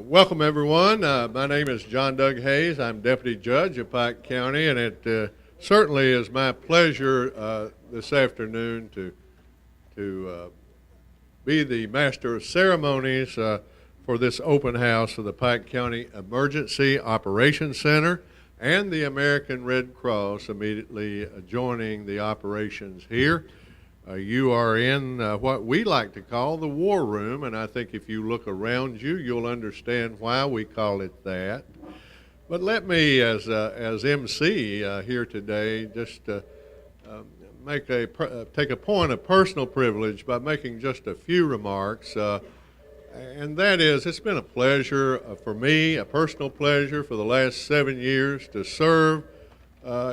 Welcome, everyone. My name is John Doug Hayes. I'm Deputy Judge of Pike County, and it certainly is my pleasure this afternoon to be the Master of Ceremonies for this open house of the Pike County Emergency Operations Center and the American Red Cross immediately adjoining the operations here. You are in what we like to call the war room, and I think if you look around you, you'll understand why we call it that. But let me, as MC here today, just take a point of personal privilege by making just a few remarks, and that is, it's been a pleasure for me, a personal pleasure for the last 7 years to serve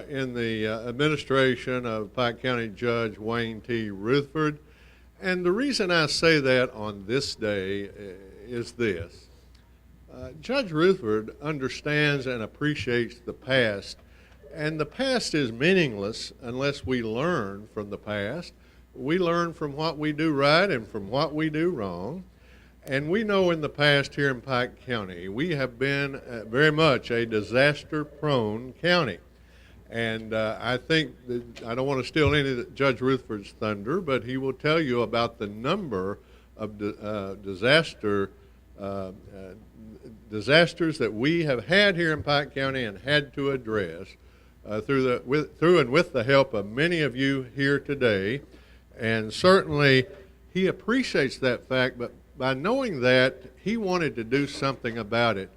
in the administration of Pike County Judge Wayne T. Rutherford. And the reason I say that on this day is this. Judge Rutherford understands and appreciates the past, and the past is meaningless unless we learn from the past. We learn from what we do right and from what we do wrong. And we know in the past here in Pike County, we have been very much a disaster-prone county. And I think that I don't want to steal any of Judge Rutherford's thunder, but he will tell you about the number of disasters that we have had here in Pike County and had to address through and with the help of many of you here today. And certainly he appreciates that fact, but by knowing that, he wanted to do something about it.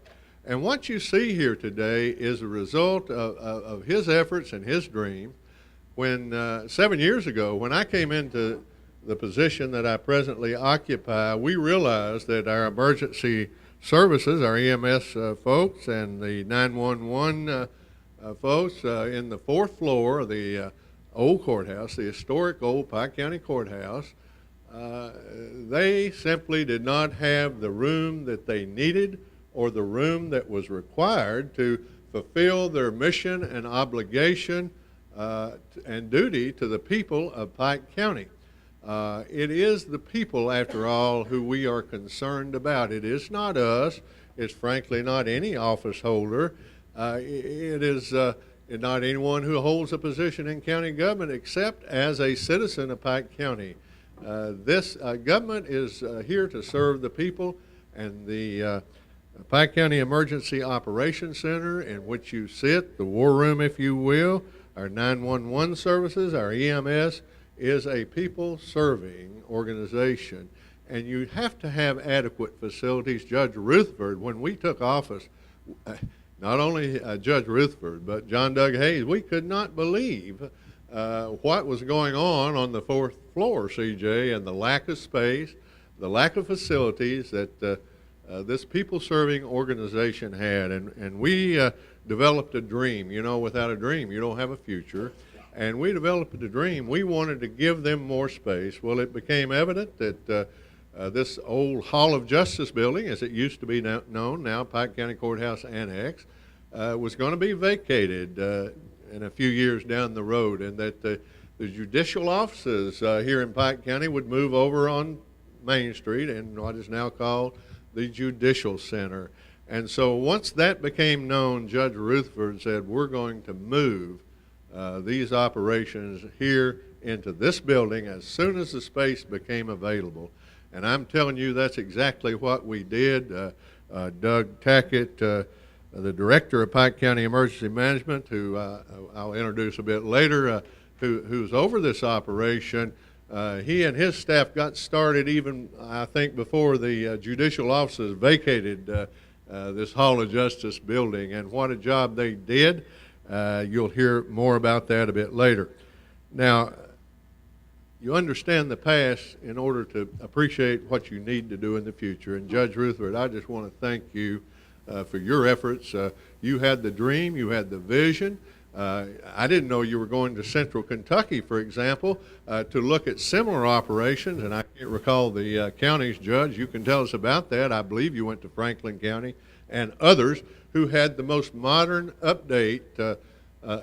And what you see here today is a result of his efforts and his dream. When 7 years ago, when I came into the position that I presently occupy, we realized that our emergency services, our EMS folks and the 911 folks in the fourth floor of the old courthouse, the historic old Pike County Courthouse, they simply did not have the room that they needed or the room that was required to fulfill their mission and obligation and duty to the people of Pike County. It is the people, after all, who we are concerned about. It is not us. It's frankly not any office holder. It is not anyone who holds a position in county government except as a citizen of Pike County. This government is here to serve the people, and the Pike County Emergency Operations Center, in which you sit, the war room, if you will, our 911 services, our EMS, is a people-serving organization. And you have to have adequate facilities. Judge Rutherford, when we took office, not only Judge Rutherford, but John Doug Hayes, we could not believe what was going on the fourth floor, CJ, and the lack of space, the lack of facilities that this people-serving organization had. And we developed a dream. You know, without a dream, you don't have a future. And we developed a dream. We wanted to give them more space. Well, it became evident that this old Hall of Justice building, as it used to be known, now Pike County Courthouse Annex, was going to be vacated in a few years down the road, and that the judicial offices here in Pike County would move over on Main Street in what is now called the Judicial Center. And so once that became known, Judge Rutherford said, we're going to move these operations here into this building as soon as the space became available. And I'm telling you, that's exactly what we did. Doug Tackett, the director of Pike County Emergency Management, who I'll introduce a bit later, who's over this operation, he and his staff got started even, I think, before the judicial offices vacated this Hall of Justice building. And what a job they did. You'll hear more about that a bit later. Now, you understand the past in order to appreciate what you need to do in the future. And Judge Rutherford, I just want to thank you for your efforts. You had the dream, you had the vision. I didn't know you were going to Central Kentucky, for example, to look at similar operations, and I can't recall the county's judge. You can tell us about that. I believe you went to Franklin County and others who had the most modern update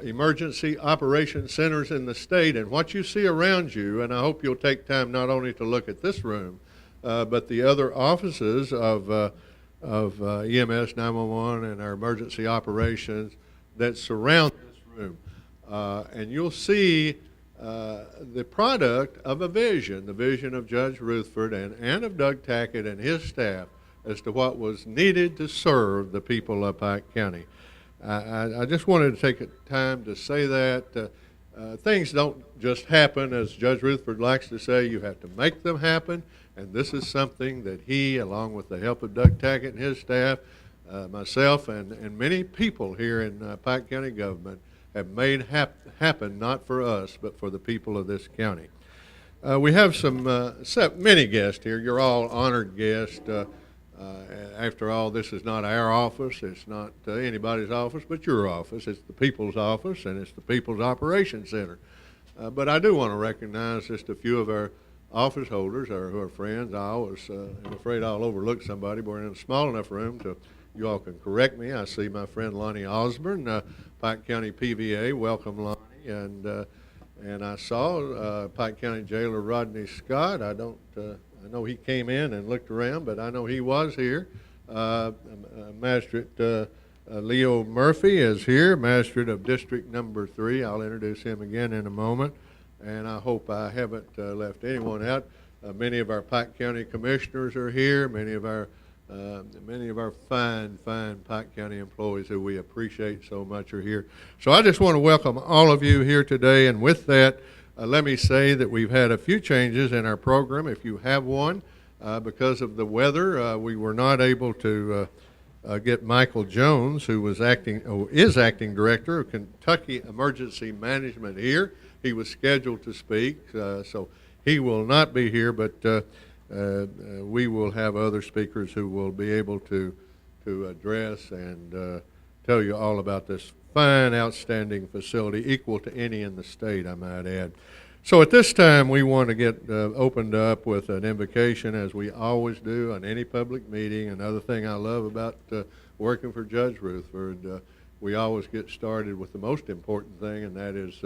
emergency operation centers in the state. And what you see around you, and I hope you'll take time not only to look at this room, but the other offices of of EMS 911 and our emergency operations that surround this room. And you'll see the product of a vision, the vision of Judge Rutherford and of Doug Tackett and his staff as to what was needed to serve the people of Pike County. I just wanted to take time to say that things don't just happen, as Judge Rutherford likes to say. You have to make them happen, and this is something that he, along with the help of Doug Tackett and his staff, myself, and many people here in Pike County government have made happen, not for us, but for the people of this county. We have many guests here. You're all honored guests. After all, this is not our office. It's not anybody's office but your office. It's the people's office, and it's the People's Operations Center. But I do want to recognize just a few of our office holders who are friends. I always am afraid I'll overlook somebody, but we're in a small enough room to you all can correct me. I see my friend Lonnie Osborne, Pike County PVA. Welcome, Lonnie. And I saw Pike County Jailer Rodney Scott. I know he came in and looked around, but I know he was here. Magistrate Leo Murphy is here, Magistrate of District Number 3. I'll introduce him again in a moment. And I hope I haven't left anyone out. Many of our Pike County commissioners are here. Many of our fine Pike County employees who we appreciate so much are here. So I just want to welcome all of you here today. And with that, let me say that we've had a few changes in our program. If you have one, because of the weather, we were not able to get Michael Jones, who is acting director of Kentucky Emergency Management here. He was scheduled to speak, so he will not be here, but we will have other speakers who will be able to address and tell you all about this fine, outstanding facility, equal to any in the state, I might add. So at this time, we want to get opened up with an invocation, as we always do on any public meeting. Another thing I love about working for Judge Rutherford, we always get started with the most important thing, and that is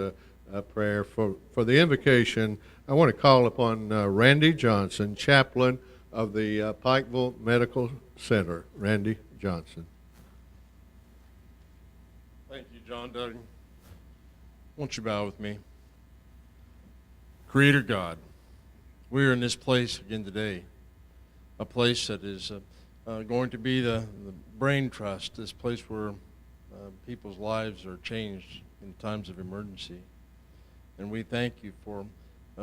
a prayer. For the invocation, I want to call upon Randy Johnson, chaplain of the Pikeville Medical Center. Randy Johnson. Thank you, John Duggan. Won't you bow with me? Creator God, we are in this place again today, a place that is going to be the brain trust, this place where people's lives are changed in times of emergency. And we thank you for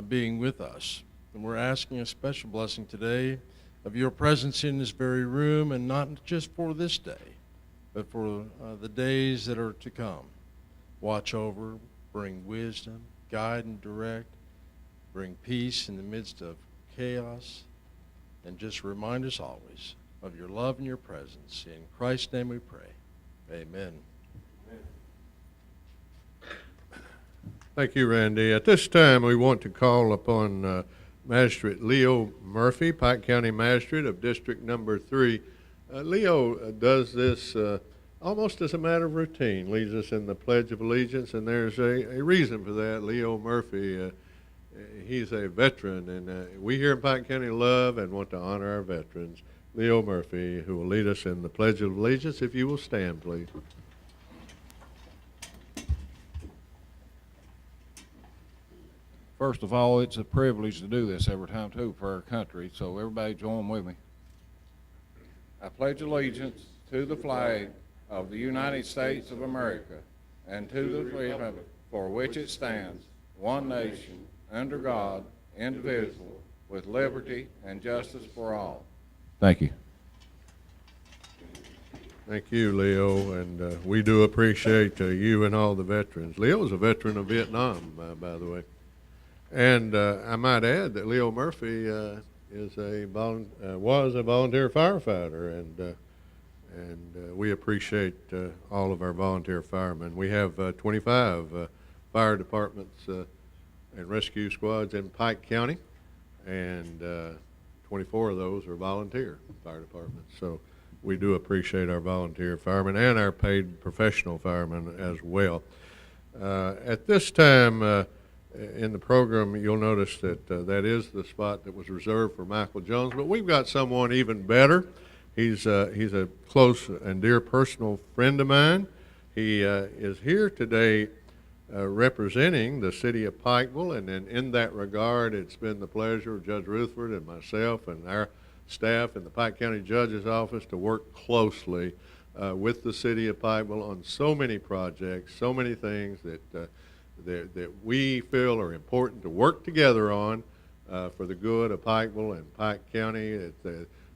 being with us. And we're asking a special blessing today of your presence in this very room, and not just for this day, but for the days that are to come. Watch over, bring wisdom, guide and direct, bring peace in the midst of chaos, and just remind us always of your love and your presence. In Christ's name we pray. Amen. Thank you, Randy. At this time, we want to call upon Magistrate Leo Murphy, Pike County Magistrate of District Number 3. Leo does this almost as a matter of routine, leads us in the Pledge of Allegiance, and there's a reason for that. Leo Murphy, he's a veteran, and we here in Pike County love and want to honor our veterans. Leo Murphy, who will lead us in the Pledge of Allegiance. If you will stand, please. First of all, it's a privilege to do this every time, too, for our country, so everybody join with me. I pledge allegiance to the flag of the United States of America and to the republic for which it stands, one nation, under God, indivisible, with liberty and justice for all. Thank you. Thank you, Leo, and we do appreciate you and all the veterans. Leo is a veteran of Vietnam, by the way. And I might add that Leo Murphy was a volunteer firefighter, and we appreciate all of our volunteer firemen. We have 25 fire departments and rescue squads in Pike County, and 24 of those are volunteer fire departments. So we do appreciate our volunteer firemen and our paid professional firemen as well. At this time, in the program, you'll notice that that is the spot that was reserved for Michael Jones, but we've got someone even better. He's a close and dear personal friend of mine. He is here today representing the city of Pikeville, and in that regard, it's been the pleasure of Judge Rutherford and myself and our staff in the Pike County Judge's Office to work closely with the city of Pikeville on so many projects, so many things that we feel are important to work together on for the good of Pikeville and Pike County. It's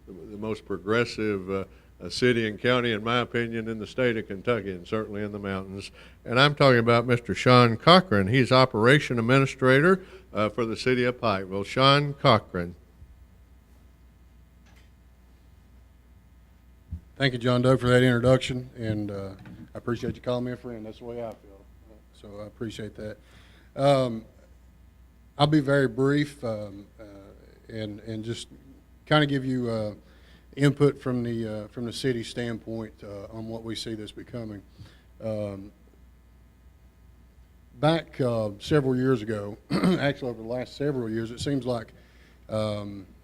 the most progressive city and county, in my opinion, in the state of Kentucky and certainly in the mountains. And I'm talking about Mr. Sean Cochran. He's Operation Administrator for the city of Pikeville. Sean Cochran. Thank you, John Doe, for that introduction, and I appreciate you calling me a friend. That's the way I feel, so I appreciate that. I'll be very brief and just kind of give you input from the city standpoint on what we see this becoming. Back several years ago, actually over the last several years, it seems like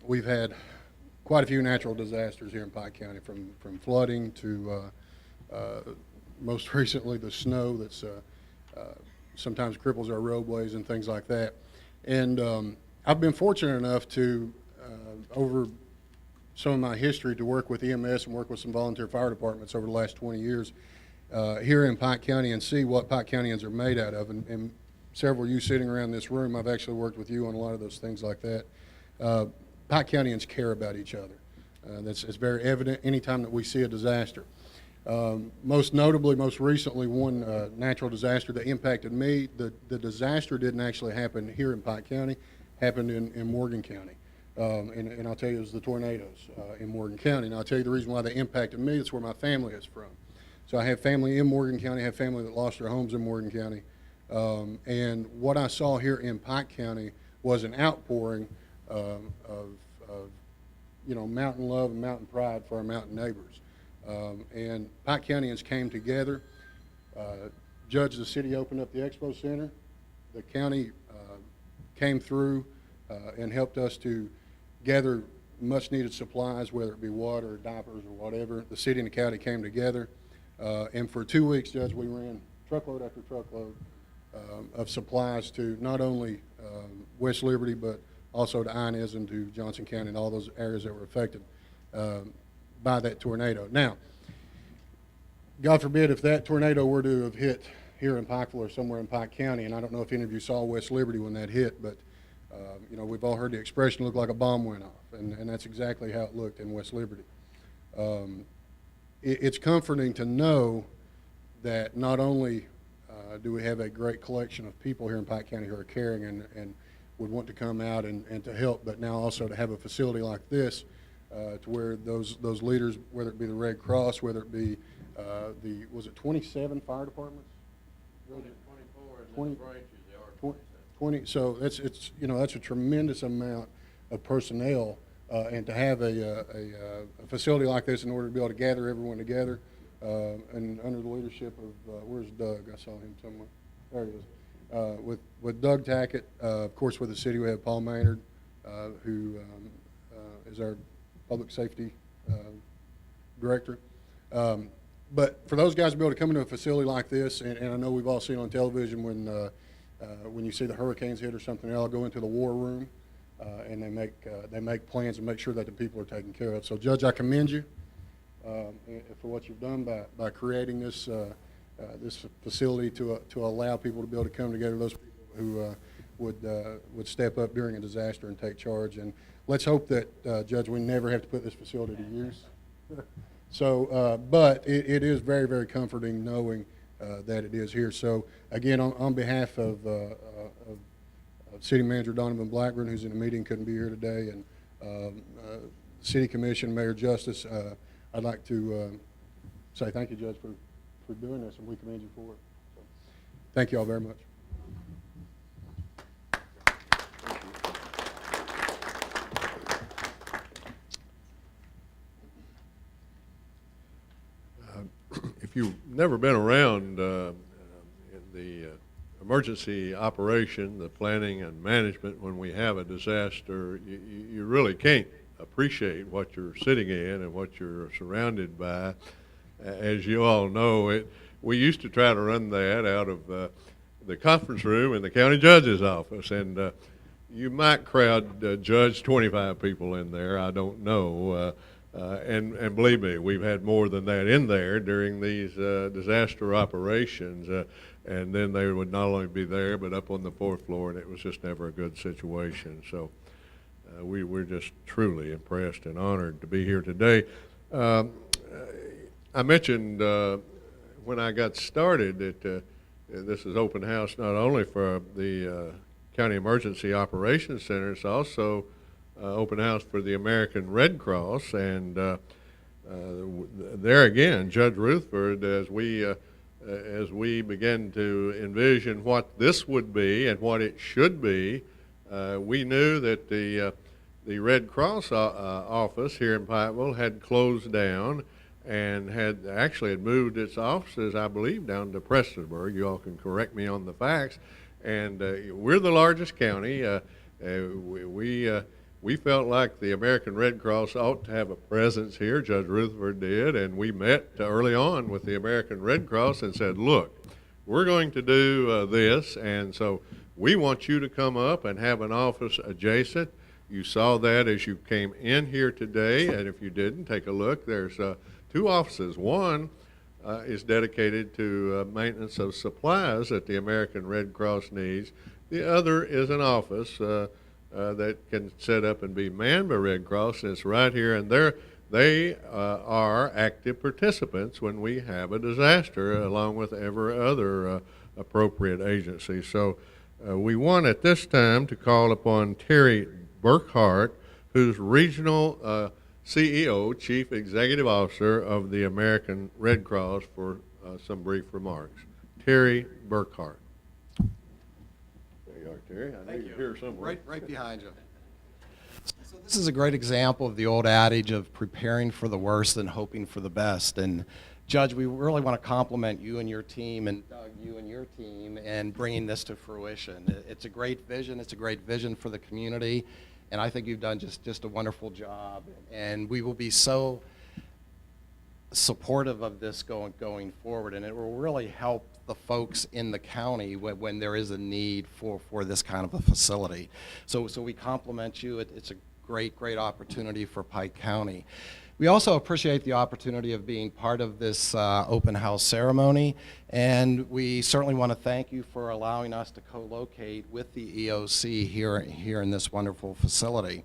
we've had quite a few natural disasters here in Pike County, from flooding to most recently the snow that's sometimes cripples our roadways and things like that. And I've been fortunate enough to, over some of my history, to work with EMS and work with some volunteer fire departments over the last 20 years here in Pike County and see what Pike Countyans are made out of. And several of you sitting around this room, I've actually worked with you on a lot of those things like that. Pike Countyans care about each other. It's very evident anytime that we see a disaster. Most notably, most recently, one natural disaster that impacted me. The disaster didn't actually happen here in Pike County, happened in Morgan County. And I'll tell you, it was the tornadoes in Morgan County. And I'll tell you the reason why they impacted me. It's where my family is from. So I have family in Morgan County, I have family that lost their homes in Morgan County. And what I saw here in Pike County was an outpouring of mountain love and mountain pride for our mountain neighbors. And Pike Countyans came together. Judge, the city opened up the Expo Center. The county came through and helped us to gather much needed supplies, whether it be water or diapers or whatever. The city and the county came together. And for 2 weeks, Judge, we ran truckload after truckload of supplies to not only West Liberty, but also to Inez and to Johnson County and all those areas that were affected by that tornado. Now, God forbid if that tornado were to have hit here in Pikeville or somewhere in Pike County, and I don't know if any of you saw West Liberty when that hit, but we've all heard the expression, looked like a bomb went off, and that's exactly how it looked in West Liberty. It's comforting to know that not only do we have a great collection of people here in Pike County who are caring and would want to come out and to help, but now also to have a facility like this to where those leaders, whether it be the Red Cross, whether it be was it 27 fire departments? 24 and 20, then branches, there are 20, so that's that's a tremendous amount of personnel, and to have a facility like this in order to be able to gather everyone together, and under the leadership of where's Doug? I saw him somewhere. There he is. With Doug Tackett, of course, with the city we have Paul Maynard, who is our public safety director. But for those guys to be able to come into a facility like this, and I know we've all seen on television when you see the hurricanes hit or something, they'll go into the war room and they make plans and make sure that the people are taken care of. So, Judge, I commend you for what you've done by creating this this facility to allow people to be able to come together. Those people who would step up during a disaster and take charge. And let's hope that, Judge, we never have to put this facility to use. So, but it is very, very comforting knowing that it is here. So, again, on behalf of City Manager Donovan Blackburn, who's in a meeting, couldn't be here today, and City Commission, Mayor Justice, I'd like to say thank you, Judge, for doing this, and we commend you for it. So, thank you all very much. If you've never been around in the emergency operation, the planning and management when we have a disaster, you really can't appreciate what you're sitting in and what you're surrounded by. As you all know, we used to try to run that out of the conference room in the county judge's office, and you might crowd judge 25 people in there. I don't know. And believe me, we've had more than that in there during these disaster operations. And then they would not only be there, but up on the fourth floor, and it was just never a good situation. So we're just truly impressed and honored to be here today. I mentioned when I got started that this is open house not only for the County Emergency Operations Center, it's also open house for the American Red Cross. And there again, Judge Rutherford, as we begin to envision what this would be and what it should be, we knew that the Red Cross office here in Pikeville had closed down and had moved its offices, I believe, down to Prestonsburg. You all can correct me on the facts. And we're the largest county. We felt like the American Red Cross ought to have a presence here. Judge Rutherford did, and we met early on with the American Red Cross and said, look, we're going to do this, and so we want you to come up and have an office adjacent. You saw that as you came in here today, and if you didn't, take a look. There's 2 offices. One is dedicated to maintenance of supplies that the American Red Cross needs. The other is an office that can set up and be manned by Red Cross, and it's right here. And they are active participants when we have a disaster, along with every other appropriate agency. So we want at this time to call upon Terry Burkhart, who's Regional CEO, Chief Executive Officer of the American Red Cross, for some brief remarks. Terry Burkhart. There you are, Terry. I know you're here somewhere. Right behind you. So this is a great example of the old adage of preparing for the worst and hoping for the best. And Judge, we really want to compliment you and your team, and Doug, you and your team, and bringing this to fruition. It's a great vision. It's a great vision for the community. And I think you've done just a wonderful job. And we will be so supportive of this going forward, and it will really help the folks in the county when there is a need for this kind of a facility. So we compliment you. It's a great opportunity for Pike County. We also appreciate the opportunity of being part of this open house ceremony, and we certainly want to thank you for allowing us to co-locate with the EOC here in this wonderful facility.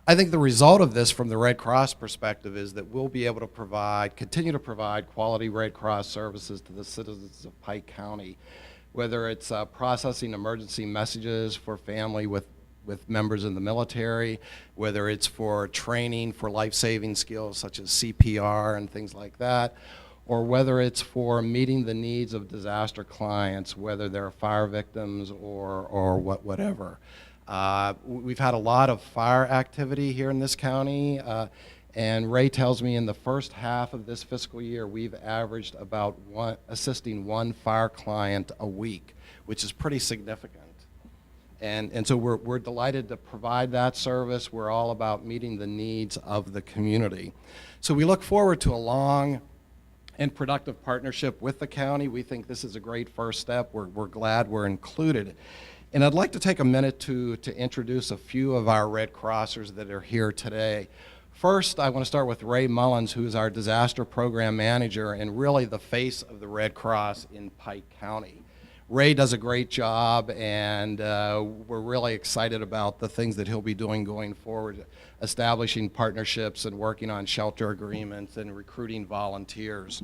I think the result of this from the Red Cross perspective is that we'll be able to continue to provide quality Red Cross services to the citizens of Pike County, whether it's processing emergency messages for family with members in the military, whether it's for training for life-saving skills such as CPR and things like that, or whether it's for meeting the needs of disaster clients, whether they're fire victims or whatever. We've had a lot of fire activity here in this county, and Ray tells me in the first half of this fiscal year we've averaged about assisting 1 fire client a week, which is pretty significant. And so we're delighted to provide that service. We're all about meeting the needs of the community. So we look forward to a long and productive partnership with the county. We think this is a great first step. We're glad we're included. And I'd like to take a minute to introduce a few of our Red Crossers that are here today. First, I want to start with Ray Mullins, who is our Disaster Program Manager and really the face of the Red Cross in Pike County. Ray does a great job, and we're really excited about the things that he'll be doing going forward, establishing partnerships and working on shelter agreements and recruiting volunteers.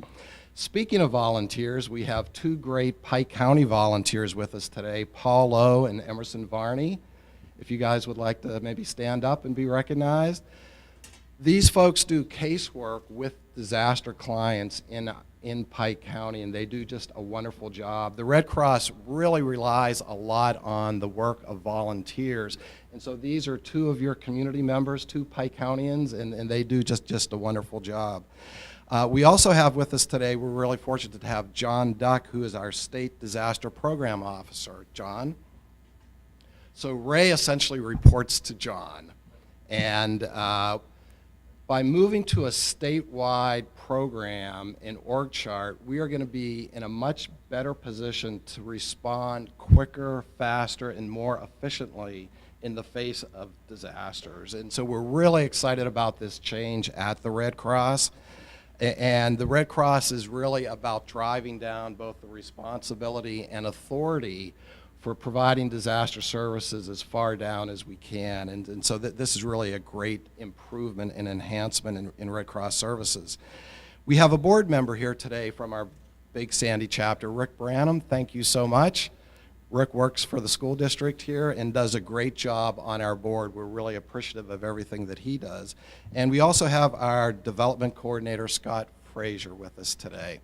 Speaking of volunteers, we have 2 great Pike County volunteers with us today, Paul Lowe and Emerson Varney. If you guys would like to maybe stand up and be recognized. These folks do casework with disaster clients in Pike County, and they do just a wonderful job. The Red Cross really relies a lot on the work of volunteers, and so these are 2 of your community members, 2 Pike Countians, and they do just a wonderful job. We also have with us today, we're really fortunate to have John Duck, who is our State Disaster Program Officer. John? So Ray essentially reports to John. And by moving to a statewide program in org chart, we are going to be in a much better position to respond quicker, faster, and more efficiently in the face of disasters. And so we're really excited about this change at the Red Cross. And the Red Cross is really about driving down both the responsibility and authority for providing disaster services as far down as we can. And so this is really a great improvement and enhancement in Red Cross services. We have a board member here today from our Big Sandy chapter, Rick Branham. Thank you so much. Rick works for the school district here and does a great job on our board. We're really appreciative of everything that he does. And we also have our development coordinator, Scott Frazier, with us today.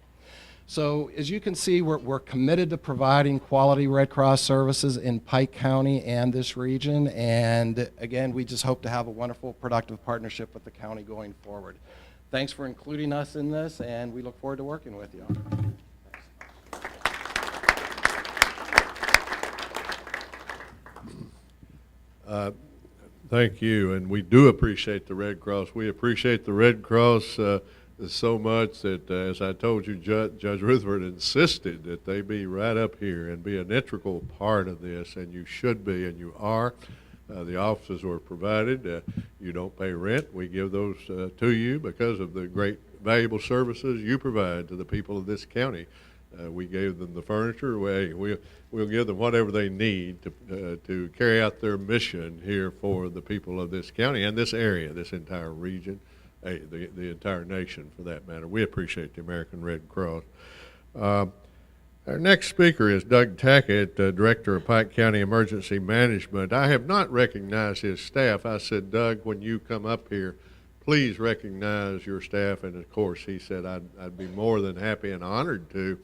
So as you can see, we're committed to providing quality Red Cross services in Pike County and this region. And again, we just hope to have a wonderful, productive partnership with the county going forward. Thanks for including us in this, and we look forward to working with you. Thank you, and we do appreciate the Red Cross. We appreciate the Red Cross so much that, as I told you, Judge Rutherford insisted that they be right up here and be an integral part of this, and you should be, and you are. The offices were provided. You don't pay rent. We give those to you because of the great, valuable services you provide to the people of this county. We gave them the furniture. We'll give them whatever they need to carry out their mission here for the people of this county and this area, this entire region. The entire nation, for that matter. We appreciate the American Red Cross. Our next speaker is Doug Tackett, Director of Pike County Emergency Management. I have not recognized his staff. I said, Doug, when you come up here, please recognize your staff. And of course, he said I'd be more than happy and honored to,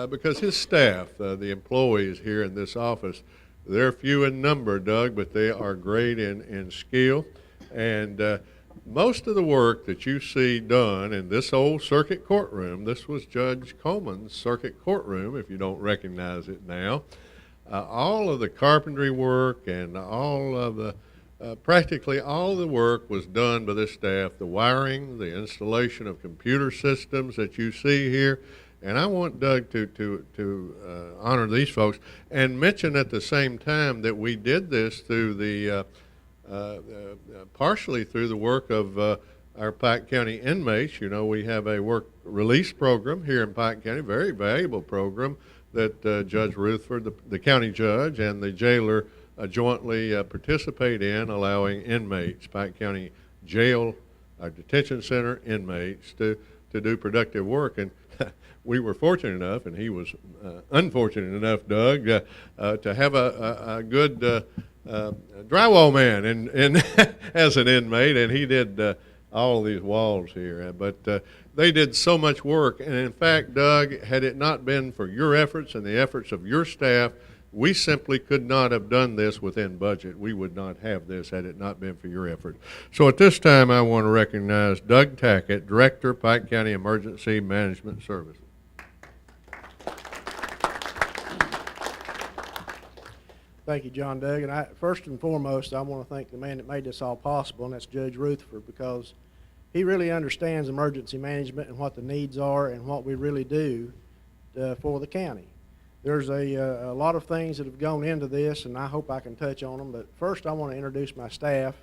because his staff, the employees here in this office, they're few in number, Doug, but they are great in skill. And most of the work that you see done in this old circuit courtroom, this was Judge Coleman's circuit courtroom, if you don't recognize it now, all of the carpentry work and all of the, practically all the work was done by this staff, the wiring, the installation of computer systems that you see here. And I want Doug to honor these folks and mention at the same time that we did this through the partially through the work of our Pike County inmates. You know, we have a work release program here in Pike County, very valuable program that Judge Rutherford, the county judge, and the jailer jointly participate in, allowing inmates, Pike County Jail, our detention center inmates, to do productive work. And we were fortunate enough, and he was unfortunate enough, Doug, to have a good drywall man and as an inmate, and he did all of these walls here. But they did so much work, and in fact, Doug, had it not been for your efforts and the efforts of your staff, we simply could not have done this within budget. We would not have this had it not been for your effort. So at this time, I want to recognize Doug Tackett, Director, Pike County Emergency Management Services. Thank you, John Doug. And first and foremost, I want to thank the man that made this all possible, and that's Judge Rutherford, because he really understands emergency management and what the needs are and what we really do for the county. There's a lot of things that have gone into this, and I hope I can touch on them. But first, I want to introduce my staff.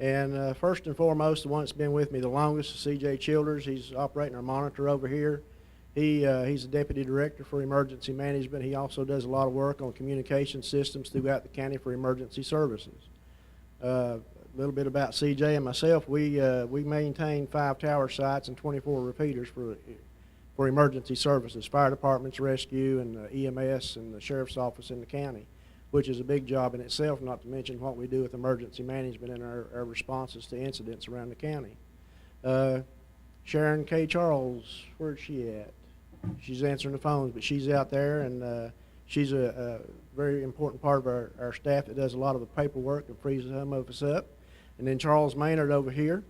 And first and foremost, the one that's been with me the longest is C.J. Childers. He's operating our monitor over here. He's a deputy director for emergency management. He also does a lot of work on communication systems throughout the county for emergency services. A little bit about CJ and myself. We maintain 5 tower sites and 24 repeaters for emergency services, fire departments, rescue, and EMS, and the sheriff's office in the county, which is a big job in itself, not to mention what we do with emergency management and our responses to incidents around the county. Sharon K. Charles, where's she at? She's answering the phones, but she's out there, and she's a very important part of our staff that does a lot of the paperwork and frees some of us up. And then Charles Maynard over here.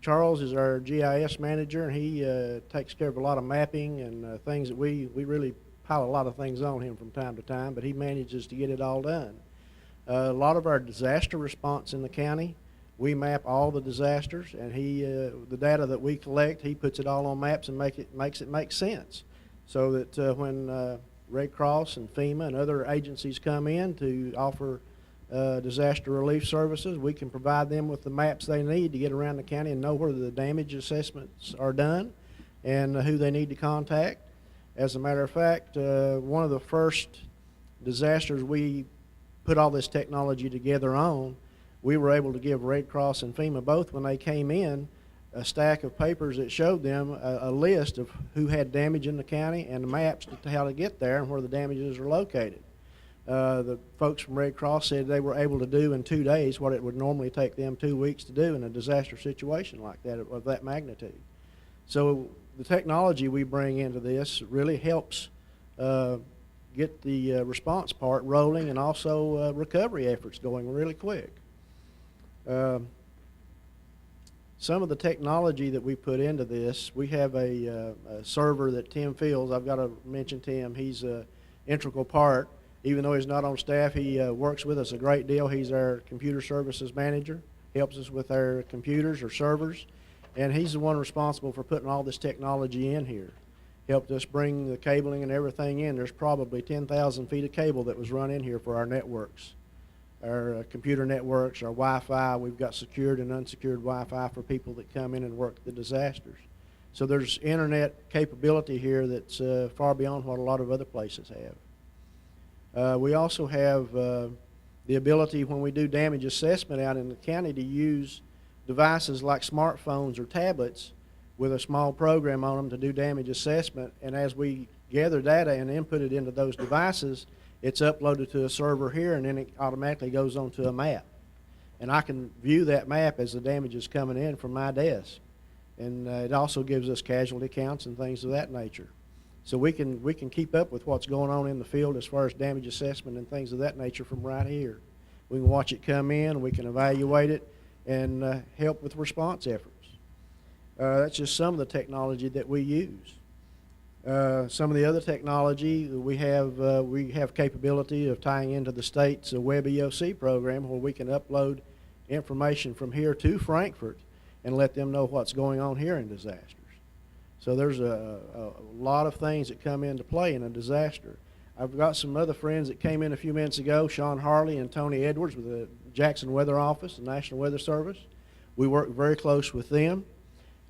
Charles is our GIS manager, and he takes care of a lot of mapping and things that we really pile a lot of things on him from time to time, but he manages to get it all done. A lot of our disaster response in the county We map all the disasters, and the data that we collect, he puts it all on maps and makes it make sense, so that when Red Cross and FEMA and other agencies come in to offer disaster relief services, we can provide them with the maps they need to get around the county and know where the damage assessments are done and who they need to contact. As a matter of fact, one of the first disasters we put all this technology together on, we were able to give Red Cross and FEMA both, when they came in, a stack of papers that showed them a list of who had damage in the county and the maps to how to get there and where the damages are located. The folks from Red Cross said they were able to do in 2 days what it would normally take them 2 weeks to do in a disaster situation like that, of that magnitude. So the technology we bring into this really helps get the response part rolling, and also recovery efforts going really quick. Some of the technology that we put into this, we have a server that Tim Fields, I've got to mention Tim, he's an integral part. Even though he's not on staff, he works with us a great deal. He's our computer services manager, helps us with our computers or servers, and he's the one responsible for putting all this technology in here. Helped us bring the cabling and everything in. There's probably 10,000 feet of cable that was run in here for our networks. Our computer networks, our Wi-Fi, we've got secured and unsecured Wi-Fi for people that come in and work the disasters. So there's internet capability here that's far beyond what a lot of other places have. We also have the ability, when we do damage assessment out in the county, to use devices like smartphones or tablets with a small program on them to do damage assessment. And as we gather data and input it into those devices, it's uploaded to a server here, and then it automatically goes onto a map. And I can view that map as the damage is coming in from my desk. And it also gives us casualty counts and things of that nature. So we can keep up with what's going on in the field as far as damage assessment and things of that nature from right here. We can watch it come in, we can evaluate it, and help with response efforts. That's just some of the technology that we use. Some of the other technology we have capability of tying into the state's Web EOC program, where we can upload information from here to Frankfurt and let them know what's going on here in disasters. So there's a lot of things that come into play in a disaster. I've got some other friends that came in a few minutes ago, Sean Harley and Tony Edwards with the Jackson Weather Office, the National Weather Service. We work very close with them.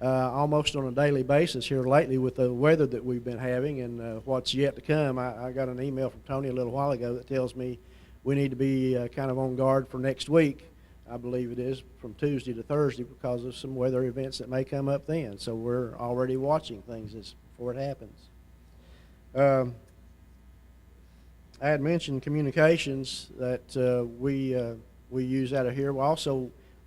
Almost on a daily basis here lately with the weather that we've been having and what's yet to come. I got an email from Tony a little while ago that tells me we need to be kind of on guard for next week. I believe it is from Tuesday to Thursday because of some weather events that may come up then. So we're already watching things before it happens. I had mentioned communications that we use out of here.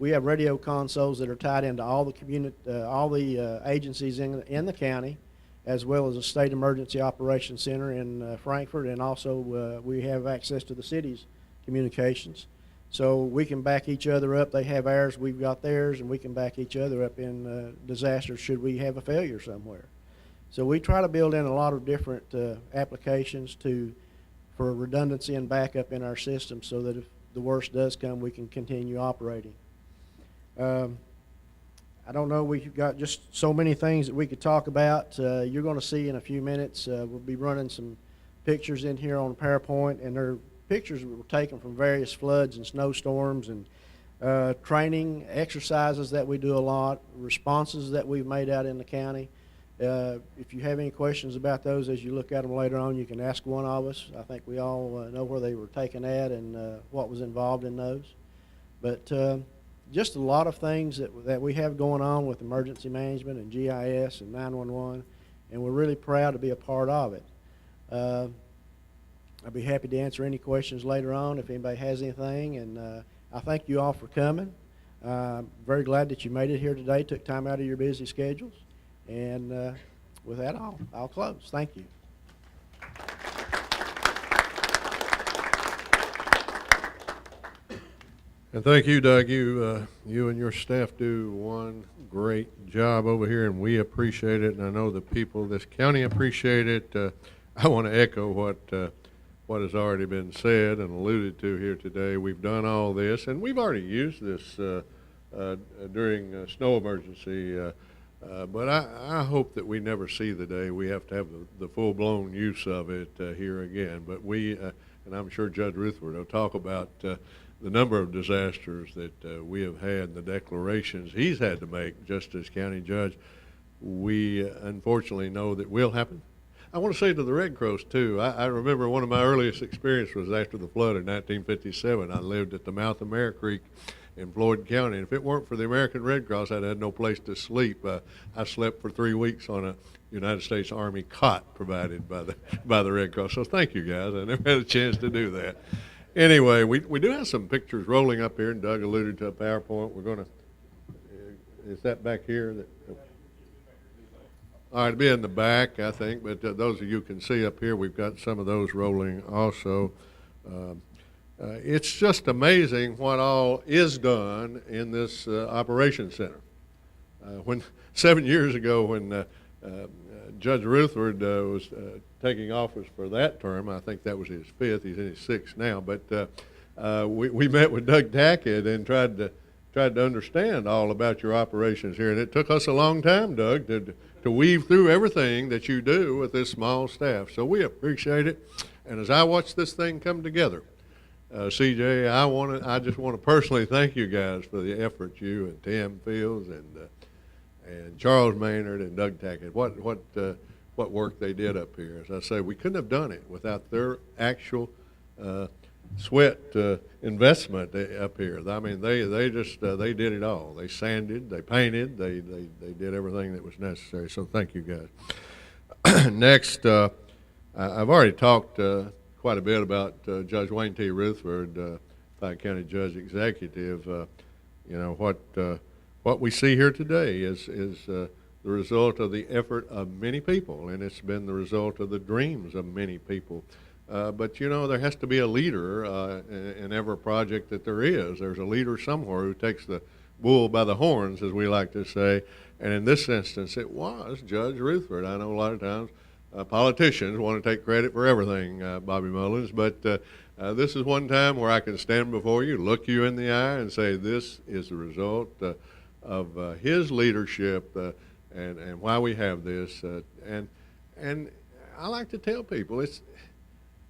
We have radio consoles that are tied into all the agencies in the county, as well as the State Emergency Operations Center in Frankfurt, and also we have access to the city's communications. So we can back each other up. They have ours, we've got theirs, and we can back each other up in disasters should we have a failure somewhere. So we try to build in a lot of different applications for redundancy and backup in our system, so that if the worst does come, we can continue operating. I don't know, we've got just so many things that we could talk about. You're going to see in a few minutes, we'll be running some pictures in here on PowerPoint, and they're pictures that were taken from various floods and snowstorms and training exercises that we do a lot, responses that we've made out in the county. If you have any questions about those as you look at them later on, you can ask one of us. I think we all know where they were taken at and what was involved in those. But just a lot of things that we have going on with emergency management and GIS and 911, and we're really proud to be a part of it. I'd be happy to answer any questions later on if anybody has anything, and I thank you all for coming. Very glad that you made it here today, took time out of your busy schedules, and with that, I'll close. Thank you. And thank you, Doug. You and your staff do one great job over here, and we appreciate it, and I know the people of this county appreciate it. I want to echo what has already been said and alluded to here today. We've done all this, and we've already used this during snow emergency. But I hope that we never see the day we have to have the full-blown use of it here again. But and I'm sure Judge Rutherford will talk about the number of disasters that we have had and the declarations he's had to make just as county judge. We unfortunately know that will happen. I want to say to the Red Cross, too, I remember one of my earliest experiences was after the flood in 1957. I lived at the mouth of Mare Creek in Floyd County, and if it weren't for the American Red Cross, I'd had no place to sleep. I slept for 3 weeks on a United States Army cot provided by the Red Cross. So thank you, guys. I never had a chance to do that. Anyway, we do have some pictures rolling up here, and Doug alluded to a PowerPoint. We're going to, is that back here? All right, it'll be in the back, I think, but those of you can see up here, we've got some of those rolling also. It's just amazing what all is done in this operations center. When 7 years ago, when Judge Rutherford was taking office for that term, I think that was his 5th, he's in his 6th now, but we met with Doug Tackett and tried to understand all about your operations here, and it took us a long time, Doug, to weave through everything that you do with this small staff. So we appreciate it. And as I watch this thing come together, CJ, I just want to personally thank you guys for the effort you and Tim Fields and Charles Maynard and Doug Tackett. What work they did up here. As I say, we couldn't have done it without their actual sweat investment up here. I mean, they just they did it all. They sanded, they painted, they did everything that was necessary. So thank you guys. Next, I've already talked quite a bit about Judge Wayne T. Rutherford, Pike County Judge Executive. You know what we see here today is the result of the effort of many people, and it's been the result of the dreams of many people. But, you know, there has to be a leader in every project that there is. There's a leader somewhere who takes the bull by the horns, as we like to say. And in this instance, it was Judge Rutherford. I know a lot of times politicians want to take credit for everything, Bobby Mullins. But this is one time where I can stand before you, look you in the eye, and say this is the result of his leadership and why we have this. And I like to tell people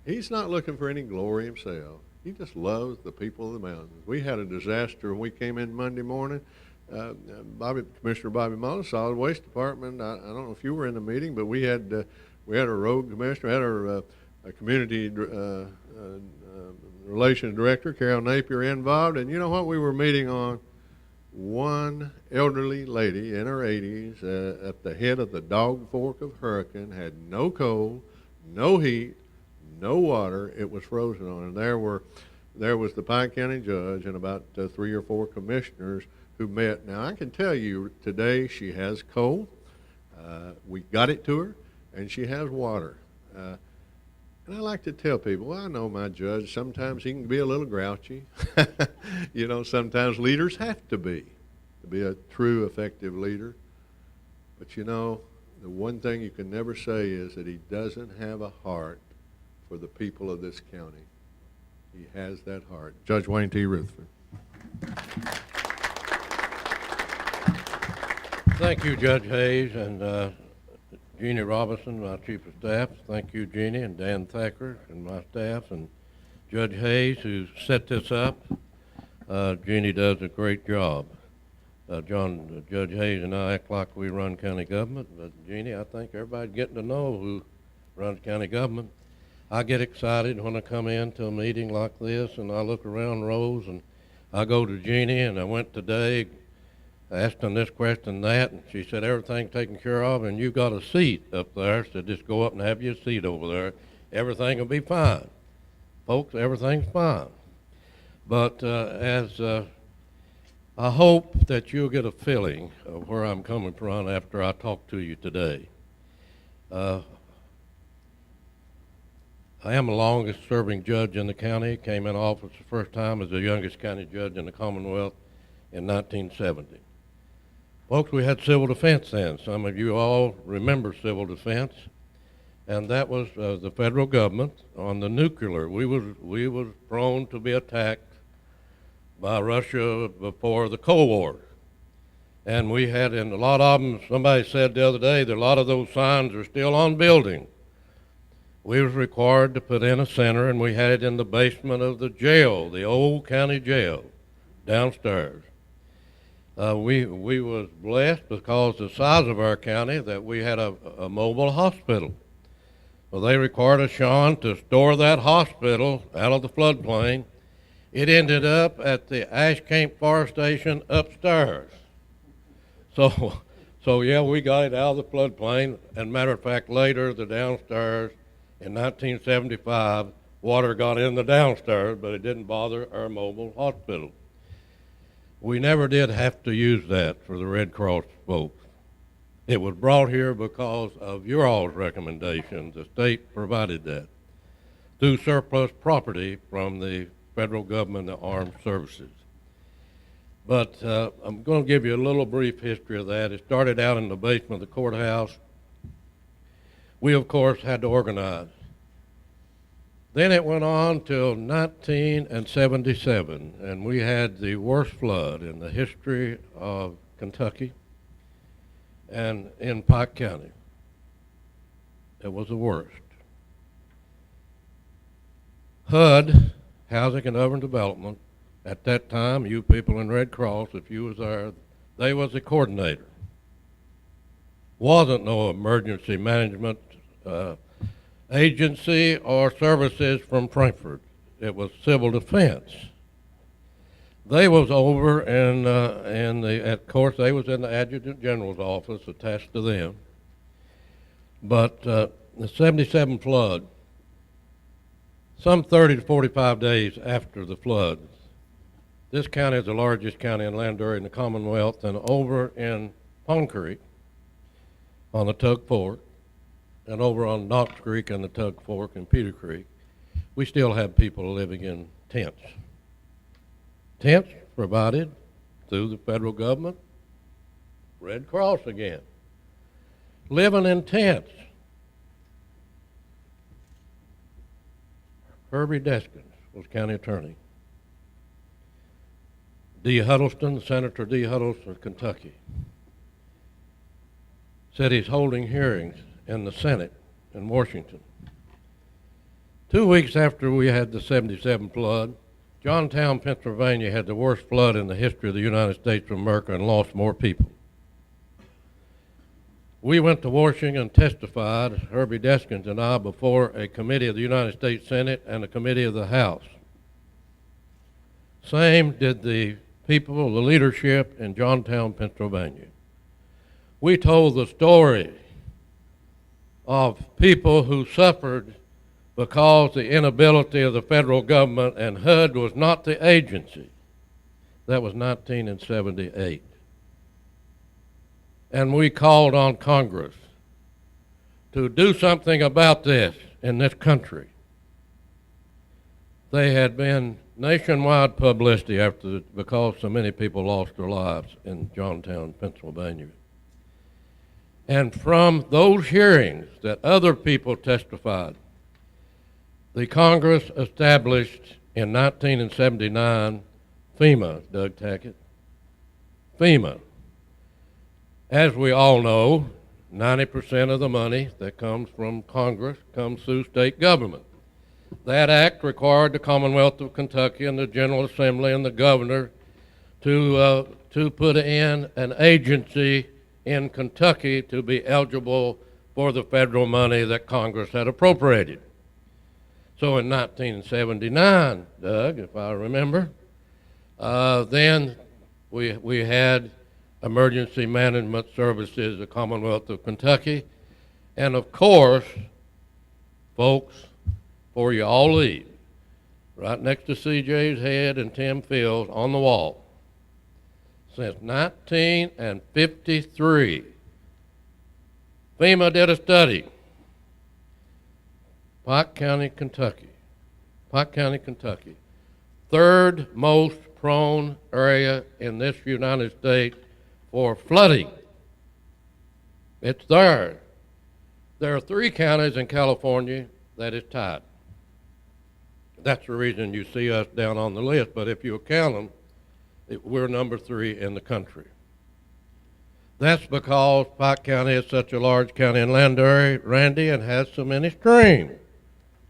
he's not looking for any glory himself. He just loves the people of the mountains. We had a disaster when we came in Monday morning. Commissioner Bobby Mullins, Solid Waste Department. I don't know if you were in the meeting, but we had a road commissioner, had our community relations director, Carol Napier, involved. And you know what we were meeting on? One elderly lady in her 80s at the head of the Dog Fork of Hurricane had no coal, no heat, no water. It was frozen on, and there was the Pike County judge and about 3 or 4 commissioners who met. Now I can tell you today she has coal. We got it to her, and she has water. And I like to tell people, well, I know my judge. Sometimes he can be a little grouchy. You know, sometimes leaders have to be a true, effective leader. But you know, the one thing you can never say is that he doesn't have a heart for the people of this county. He has that heart. Judge Wayne T. Rutherford. Thank you, Judge Hayes, and Jeannie Robinson, my chief of staff. Thank you, Jeannie, and Dan Thacker, and my staff, and Judge Hayes, who set this up. Jeannie does a great job. Judge Hayes and I act like we run county government, but Jeannie, I think everybody's getting to know who runs county government. I get excited when I come into a meeting like this, and I look around rows, and I go to Jeannie, and I went today, asked them this question, that, and she said everything's taken care of, and you got a seat up there, so just go up and have your seat over there. Everything will be fine. Folks, everything's fine. But I hope that you'll get a feeling of where I'm coming from after I talk to you today. I am the longest serving judge in the county. Came in office the first time as the youngest county judge in the Commonwealth in 1970. Folks, we had civil defense then. Some of you all remember civil defense. And that was the federal government on the nuclear. We was prone to be attacked by Russia before the Cold War. And we had, in a lot of them, somebody said the other day that a lot of those signs are still on buildings. We was required to put in a center, and we had it in the basement of the jail, the old county jail, downstairs. We was blessed because of the size of our county that we had a mobile hospital. Well, they required us, Sean, to store that hospital out of the floodplain. It ended up at the Ash Camp Fire Station upstairs. So yeah, we got it out of the floodplain. And matter of fact, later, the downstairs, in 1975, water got in the downstairs, but it didn't bother our mobile hospital. We never did have to use that for the Red Cross folks. It was brought here because of your all's recommendations. The state provided that through surplus property from the federal government and the armed services. But I'm going to give you a little brief history of that. It started out in the basement of the courthouse. We, of course, had to organize. Then it went on till 1977, and we had the worst flood in the history of Kentucky and in Pike County. It was the worst. HUD, Housing and Urban Development, at that time, you people in Red Cross, if you was there, they was the coordinator. Wasn't no emergency management agency or services from Frankfurt. It was civil defense. They was over of course, they was in the Adjutant General's office attached to them. But the 77 flood, some 30 to 45 days after the flood, this county is the largest county in land area in the Commonwealth, and over in Pond Creek on the Tug Fork, and over on Knox Creek and the Tug Fork and Peter Creek, we still have people living in tents. Tents provided through the federal government, Red Cross again. Living in tents. Herbie Deskins was county attorney. D. Huddleston, Senator D. Huddleston of Kentucky, said he's holding hearings in the Senate in Washington. 2 weeks after we had the 77 flood, Johnstown, Pennsylvania had the worst flood in the history of the United States of America and lost more people. We went to Washington and testified, Herbie Deskins and I, before a committee of the United States Senate and a committee of the House. Same did the people, the leadership in Johnstown, Pennsylvania. We told the story of people who suffered because the inability of the federal government, and HUD was not the agency. That was 1978. And we called on Congress to do something about this in this country. They had been nationwide publicity because so many people lost their lives in Johnstown, Pennsylvania. And from those hearings that other people testified, the Congress established in 1979 FEMA, Doug Tackett. FEMA. As we all know, 90% of the money that comes from Congress comes through state government. That act required the Commonwealth of Kentucky and the General Assembly and the governor to put in an agency in Kentucky to be eligible for the federal money that Congress had appropriated. So in 1979, Doug, if I remember, then we had Emergency Management Services, the Commonwealth of Kentucky, and of course, folks, before you all leave, right next to CJ's head and Tim Fields on the wall, since 1953, FEMA did a study. Pike County, Kentucky. Pike County, Kentucky. Third most prone area in this United States for flooding. It's there. There are 3 counties in California that is tied. That's the reason you see us down on the list, but if you count them, we're number 3 in the country. That's because Pike County is such a large county in land area, Randy, and has so many streams.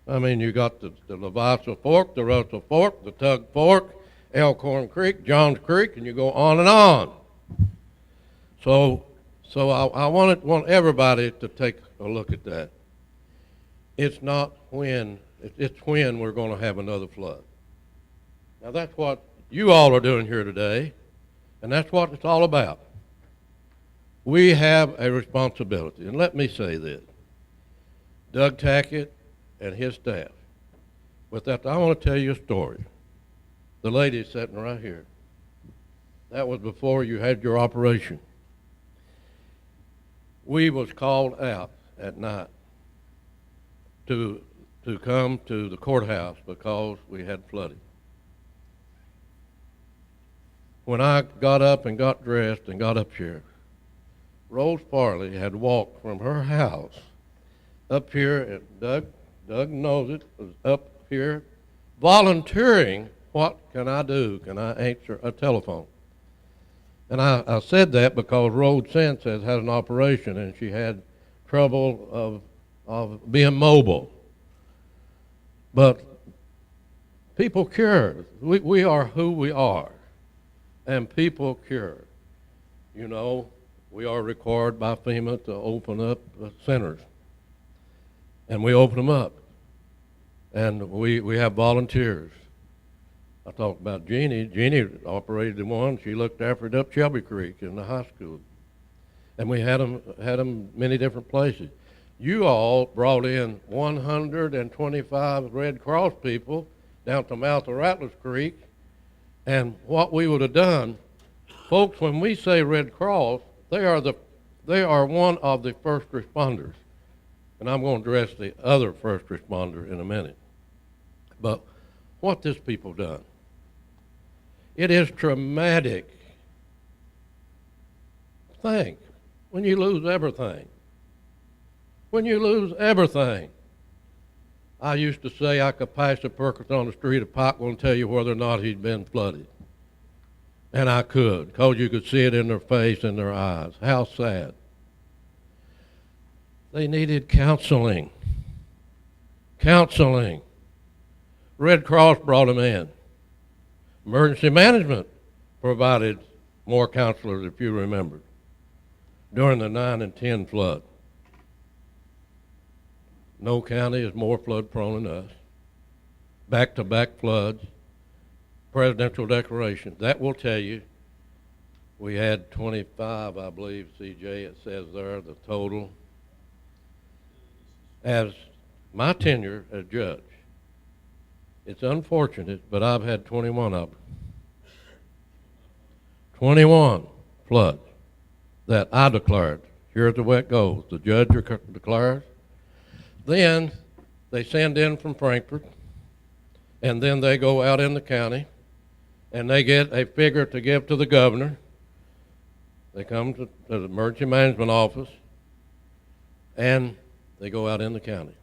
I mean, you got the Leviathan Fork, the Russell Fork, the Tug Fork, Elkhorn Creek, Johns Creek, and you go on and on. So I want everybody to take a look at that. It's not when, it's when we're going to have another flood. Now that's what you all are doing here today, and that's what it's all about. We have a responsibility, and let me say this. Doug Tackett and his staff. With that, I want to tell you a story. The lady sitting right here. That was before you had your operation. We was called out at night to come to the courthouse because we had flooding. When I got up and got dressed and got up here, Rose Farley had walked from her house up here, and Doug knows it, was up here volunteering, what can I do? Can I answer a telephone? And I said that because Rose since has had an operation and she had trouble of being mobile. But people cure. We are who we are, and people cure. You know, we are required by FEMA to open up centers, and we open them up, and we have volunteers. I talked about Jeannie. Jeannie operated the one. She looked after it up Shelby Creek in the high school, and we had them many different places. You all brought in 125 Red Cross people down to the mouth of Rattlers Creek, and what we would have done, folks, when we say Red Cross, they are one of the first responders, and I'm going to address the other first responder in a minute. But what this people done, it is traumatic. Think, when you lose everything. When you lose everything. I used to say I could pass a person on the street of Pike and tell you whether or not he'd been flooded. And I could, because you could see it in their face and their eyes. How sad. They needed counseling. Counseling. Red Cross brought them in. Emergency management provided more counselors, if you remember, during the 9 and 10 flood. No county is more flood prone than us. Back-to-back floods, presidential declaration. That will tell you we had 25, I believe, CJ, it says there, the total. As my tenure as judge, it's unfortunate, but I've had 21 of them. 21 floods that I declared. Here's the way it goes. The judge declares. Then they send in from Frankfort, and then they go out in the county, and they get a figure to give to the governor. They come to the emergency management office, and they go out in the county.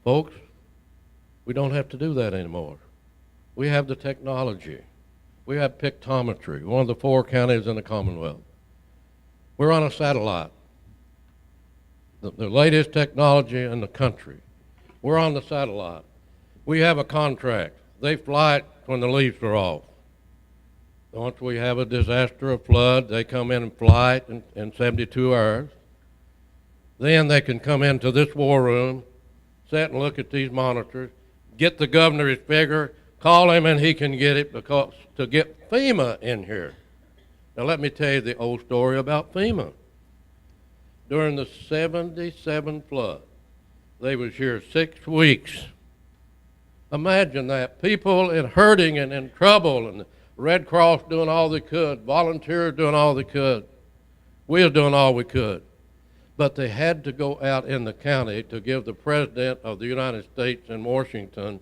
Folks, we don't have to do that anymore. We have the technology. We have pictometry, one of the 4 counties in the Commonwealth. We're on a satellite, the latest technology in the country. We're on the satellite. We have a contract. They fly it when the leaves are off. Once we have a disaster, a flood, they come in and fly it in 72 hours. Then they can come into this war room, sit and look at these monitors, get the governor's figure, call him and he can get it because to get FEMA in here. Now let me tell you the old story about FEMA. During the 77 flood, they was here 6 weeks. Imagine that. People hurting and in trouble, and the Red Cross doing all they could, volunteers doing all they could. We were doing all we could. But they had to go out in the county to give the President of the United States in Washington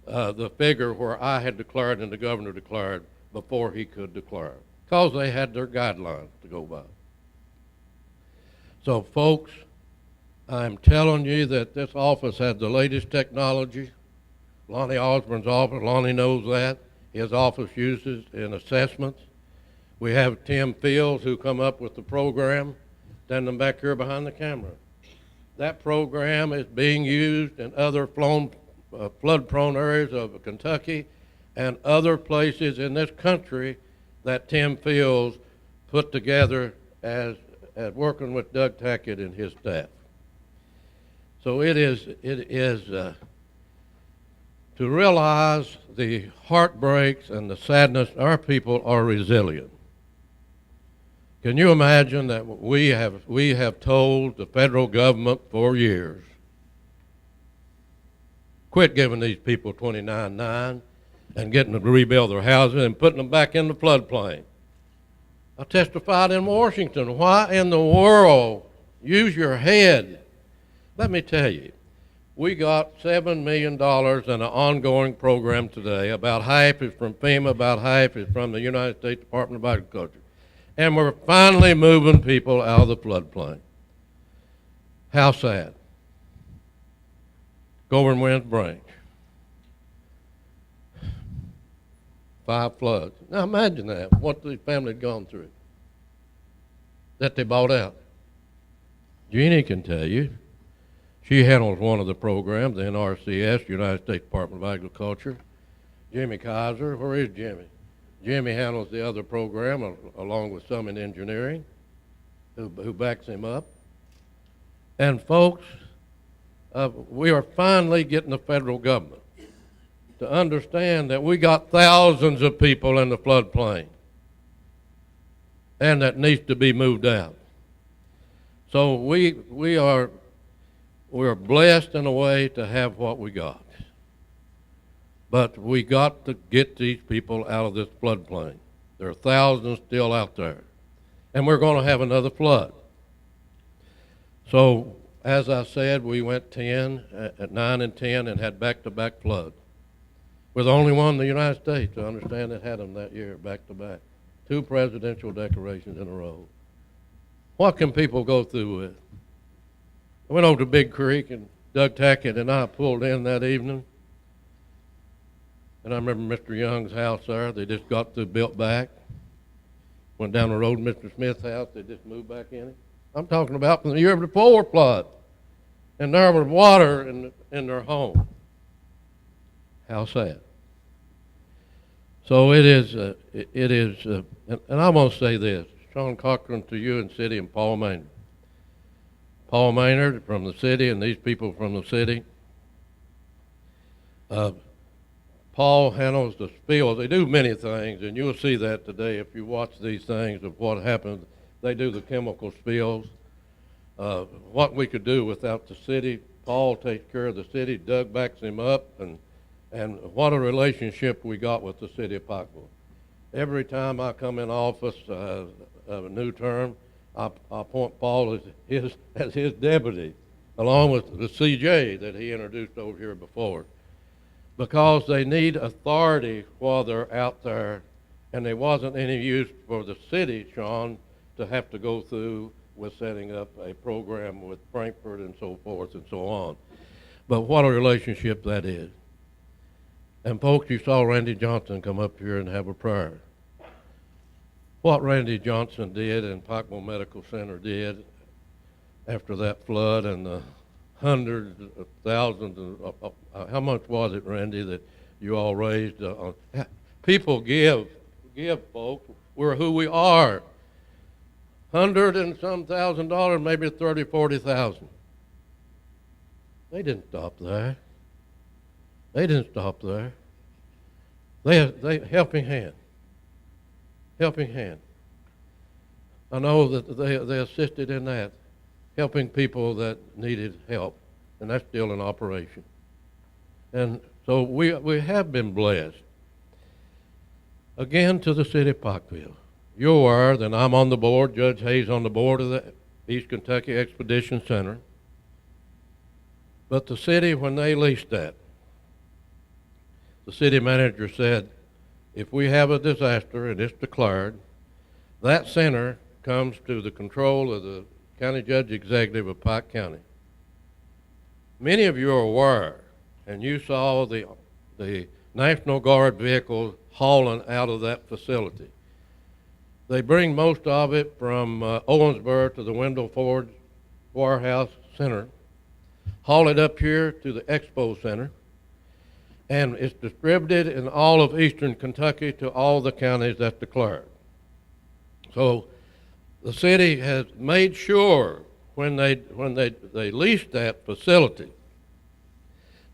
the figure where I had declared and the governor declared before he could declare, because they had their guidelines to go by. So folks, I'm telling you that this office has the latest technology. Lonnie Osborne's office, Lonnie knows that. his office uses in assessments. We have Tim Fields who come up with the program, standing back here behind the camera. That program is being used in other flood-prone areas of Kentucky and other places in this country that Tim Fields put together as working with Doug Tackett and his staff. So it is to realize the heartbreaks and the sadness. Our people are resilient. Can you imagine that we have told the federal government for years, quit giving these people 29.9 and getting them to rebuild their houses and putting them back in the floodplain. I testified in Washington. Why in the world? Use your head. Let me tell you, we got $7 million in an ongoing program today. About half is from FEMA, about half is from the United States Department of Agriculture. And we're finally moving people out of the floodplain. How sad. Governor Wynn's Branch. 5 floods. Now imagine that, what the family had gone through, that they bought out. Jeannie can tell you. She handles one of the programs, the NRCS, United States Department of Agriculture. Jimmy Kaiser, where is Jimmy? Jimmy handles the other program along with some in engineering, who backs him up. And folks, we are finally getting the federal government to understand that we got thousands of people in the floodplain and that needs to be moved out. So we're blessed in a way to have what we got. But we got to get these people out of this floodplain. There are thousands still out there. And we're going to have another flood. So, as I said, we went 10, at 9 and 10, and had back-to-back floods. We're the only one in the United States, to understand, that had them that year, back-to-back. 2 presidential declarations in a row. What can people go through with? I went over to Big Creek, and Doug Tackett and I pulled in that evening. And I remember Mr. Young's house there. They just got built back. Went down the road to Mr. Smith's house. They just moved back in it. I'm talking about from the year before flood. And there was water in their home. How sad. So it is, and I want to say this. Sean Cochran to you and city, and Paul Maynard. Paul Maynard from the city and these people from the city. Paul handles the spills. They do many things, and you'll see that today if you watch these things of what happens. They do the chemical spills. What we could do without the city. Paul takes care of the city. Doug backs him up, and what a relationship we got with the city of Pikeville. Every time I come in office of a new term, I appoint Paul as his deputy, along with the CJ that he introduced over here before, because they need authority while they're out there, and there wasn't any use for the city, Sean, to have to go through with setting up a program with Frankfurt and so forth and so on. But what a relationship that is. And folks, you saw Randy Johnson come up here and have a prayer. What Randy Johnson did and Pikeville Medical Center did after that flood and the hundreds of thousands of, how much was it, Randy, that you all raised? People give, folks. We're who we are. $100 and some $1,000, maybe 30, 40,000. They didn't stop there. They didn't stop there. They helping hand. Helping hand. I know that they assisted in that, helping people that needed help, and that's still in operation. And so we have been blessed. Again, to the city of Pikeville. You're aware that I'm on the board, Judge Hayes on the board of the East Kentucky Expedition Center. But the city, when they leased that, the city manager said, if we have a disaster and it's declared, that center comes to the control of the county judge executive of Pike County. Many of you are aware, and you saw the National Guard vehicles hauling out of that facility. They bring most of it from Owensboro to the Wendell Ford Warehouse Center, haul it up here to the Expo Center, and it's distributed in all of eastern Kentucky to all the counties that's declared. So the city has made sure when they leased that facility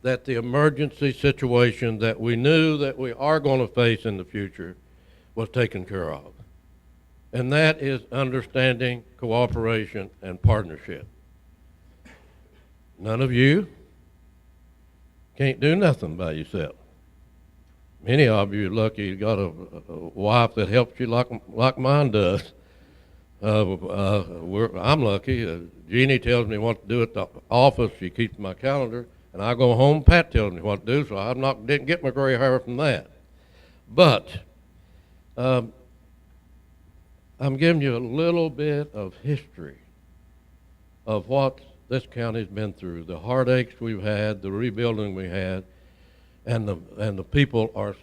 that the emergency situation that we knew that we are going to face in the future was taken care of. And that is understanding, cooperation, and partnership. None of you can't do nothing by yourself. Many of you are lucky you got a wife that helps you like mine does. I'm lucky. Jeannie tells me what to do at the office. She keeps my calendar. And I go home, Pat tells me what to do, so didn't get my gray hair from that. But I'm giving you a little bit of history of what this county's been through, the heartaches we've had, the rebuilding we had, and the people are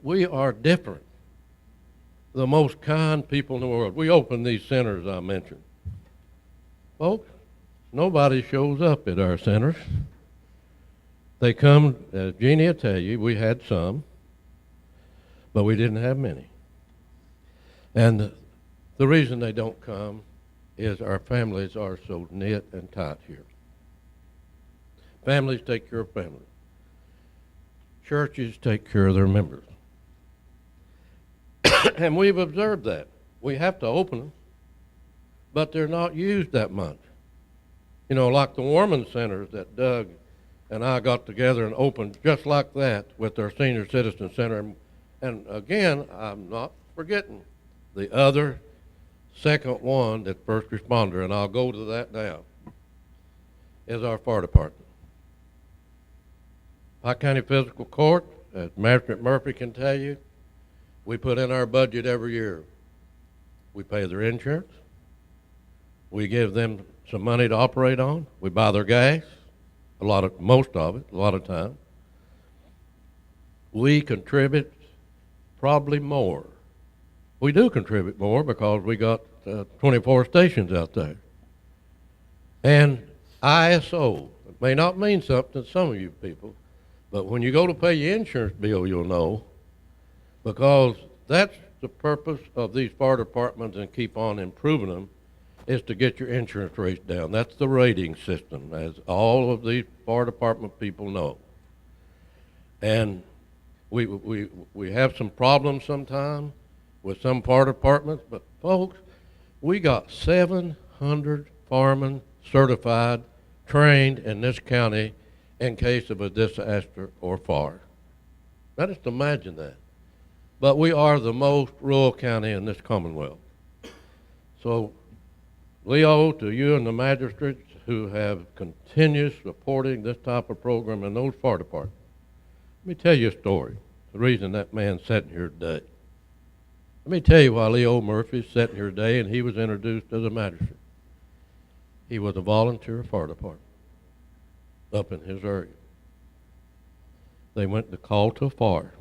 we are different. The most kind people in the world. We open these centers I mentioned. Folks, nobody shows up at our centers. They come, as Jeannie will tell you, we had some, but we didn't have many. And the reason they don't come is our families are so knit and tight here. Families take care of families. Churches take care of their members. And we've observed that. We have to open them, but they're not used that much. You know, like the Warman Centers that Doug and I got together and opened just like that with our Senior Citizen Center. And again, I'm not forgetting the other second one that's first responder, and I'll go to that now, is our fire department. Pike County Physical Court, as Magistrate Murphy can tell you, we put in our budget every year. We pay their insurance. We give them some money to operate on. We buy their gas, most of it, a lot of time. We contribute probably more. We do contribute more because we got 24 stations out there. And ISO, it may not mean something to some of you people, but when you go to pay your insurance bill, you'll know, because that's the purpose of these fire departments and keep on improving them, is to get your insurance rates down. That's the rating system, as all of these fire department people know. And we have some problems sometimes with some fire departments, but folks, we got 700 firemen certified, trained in this county in case of a disaster or fire. Now just imagine that. But we are the most rural county in this Commonwealth. So, Leo, to you and the magistrates who have continued supporting this type of program in those fire departments, let me tell you a story, the reason that man's sitting here today. Let me tell you why Leo Murphy's sitting here today and he was introduced as a magistrate. He was a volunteer fire department up in his area. They went to call to a fire.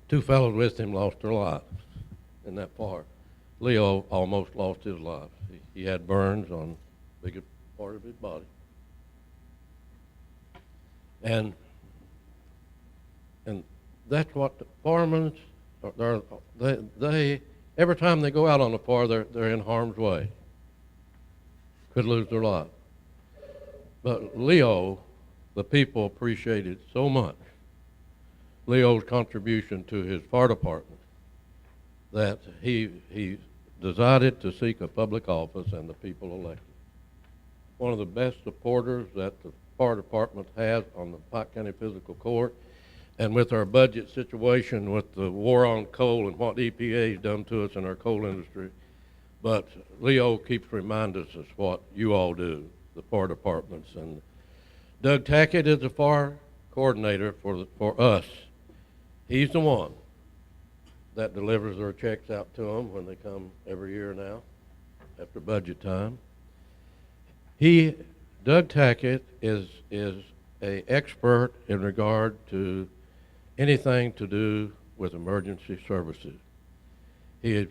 Two fellows with him lost their lives in that fire. Leo almost lost his life. He had burns on the biggest part of his body. And that's what the firemen, they every time they go out on the fire, they're in harm's way. Could lose their life. But Leo, the people appreciated so much Leo's contribution to his fire department that he decided to seek a public office and the people elected. One of the best supporters that the fire department has on the Pike County Physical Court, and with our budget situation with the war on coal and what EPA has done to us in our coal industry. But Leo keeps reminding us what you all do, the fire departments. And Doug Tackett is the fire coordinator for us. He's the one that delivers their checks out to them when they come every year now after budget time. Doug Tackett is a expert in regard to anything to do with emergency services. You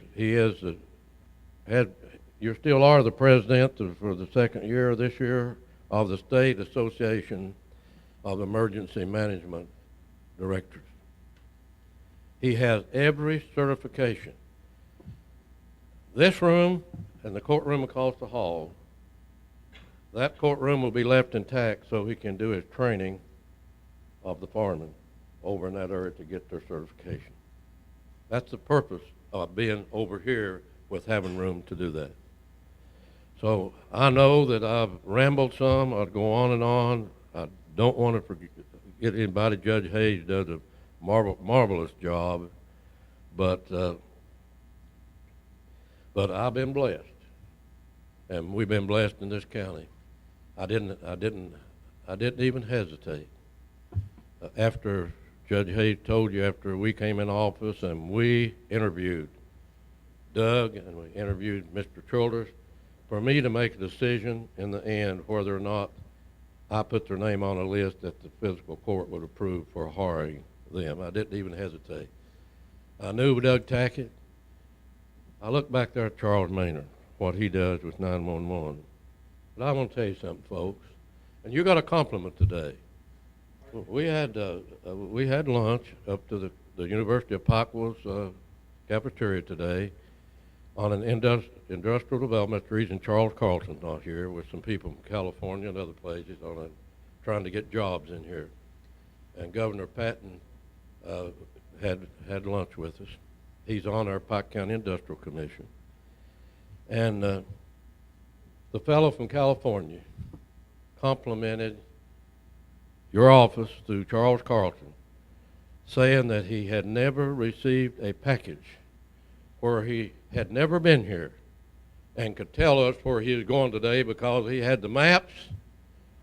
still are the president for the second year this year of the State Association of Emergency Management Directors. He has every certification. This room and the courtroom across the hall, that courtroom will be left intact so he can do his training of the firemen over in that area to get their certification. That's the purpose of being over here with having room to do that. So I know that I've rambled some. I'd go on and on. I don't want to forget anybody. Judge Hayes does a marvelous job, but I've been blessed, and we've been blessed in this county. I didn't even hesitate after Judge Hayes told you, after we came in office and we interviewed Doug and we interviewed Mr. Childers, for me to make a decision in the end whether or not I put their name on a list that the physical court would approve for hiring them. I didn't even hesitate. I knew Doug Tackett. I look back there at Charles Maynard, what he does with 911. But I want to tell you something, folks, and you got a compliment today. We had lunch up to the University of Pike's cafeteria today on an industrial development. The reason Charles Carlson's not here with some people from California and other places trying to get jobs in here. And Governor Patton had lunch with us. He's on our Pike County Industrial Commission. And the fellow from California complimented your office through Charles Carlson, saying that he had never received a package where he had never been here and could tell us where he was going today because he had the maps